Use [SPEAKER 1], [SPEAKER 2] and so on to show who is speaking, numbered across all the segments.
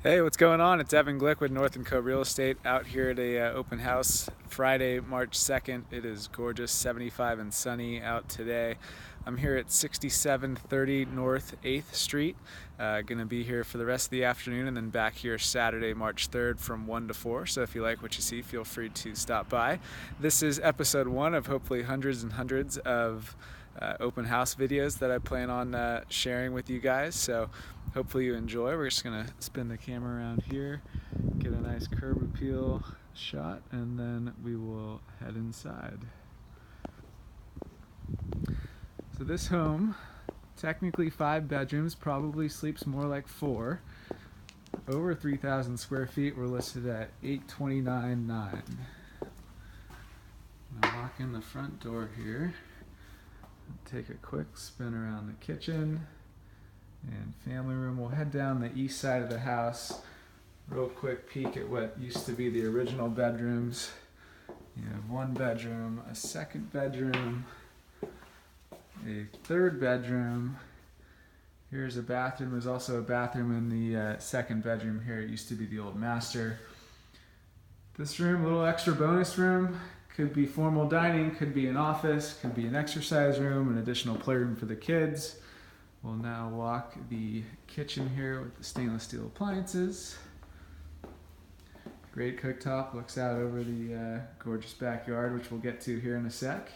[SPEAKER 1] Hey, what's going on? It's Evan Glick with North&Co Real Estate out here at a open house Friday, March 2nd. It is gorgeous, 75 and sunny out today. I'm here at 6730 North 8th Street. Gonna be here for the rest of the afternoon and then back here Saturday, March 3rd from 1 to 4. So if you like what you see, feel free to stop by. This is episode 1 of hopefully hundreds and hundreds of open house videos that I plan on sharing with you guys. So hopefully you enjoy. We're just gonna spin the camera around here, get a nice curb appeal shot, and then we will head inside. So this home, technically 5 bedrooms, probably sleeps more like 4. Over 3,000 square feet. We're listed at 829.9. I'll walk in the front door here, take a quick spin around the kitchen and family room. We'll head down the east side of the house. Real quick peek at what used to be the original bedrooms. You have 1 bedroom, a 2nd bedroom, a 3rd bedroom. Here's a bathroom. There's also a bathroom in the 2nd bedroom here. It used to be the old master. This room, a little extra bonus room. Could be formal dining, could be an office, could be an exercise room, an additional playroom for the kids. We'll now walk the kitchen here with the stainless steel appliances. Great cooktop, looks out over the gorgeous backyard, which we'll get to here in a sec.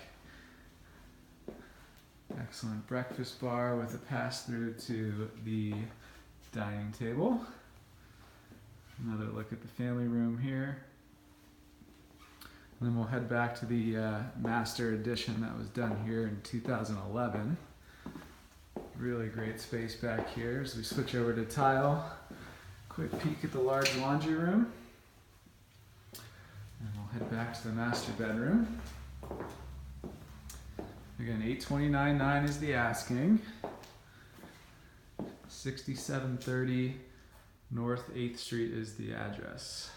[SPEAKER 1] Excellent breakfast bar with a pass through to the dining table. Another look at the family room here. And then we'll head back to the master addition that was done here in 2011. Really great space back here as we switch over to tile. Quick peek at the large laundry room. And we'll head back to the master bedroom. Again, 829.9 is the asking. 6730 North 8th Street is the address.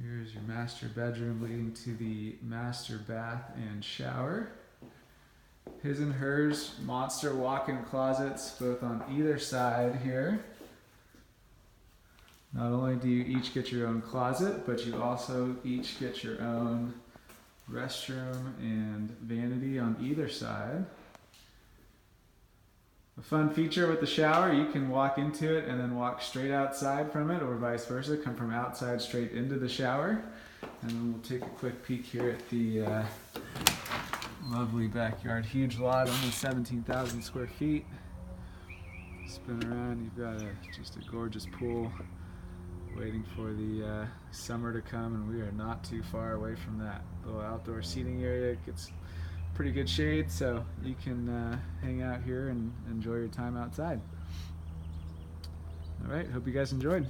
[SPEAKER 1] Here's your master bedroom leading to the master bath and shower. His and hers monster walk-in closets both on either side here. Not only do you each get your own closet, but you also each get your own restroom and vanity on either side. A fun feature with the shower, you can walk into it and then walk straight outside from it, or vice versa, come from outside straight into the shower. And then we'll take a quick peek here at the lovely backyard. Huge lot, only 17,000 square feet. Spin around, you've got just a gorgeous pool waiting for the summer to come, and we are not too far away from that. Little outdoor seating area, gets pretty good shade, so you can hang out here and enjoy your time outside. All right, hope you guys enjoyed.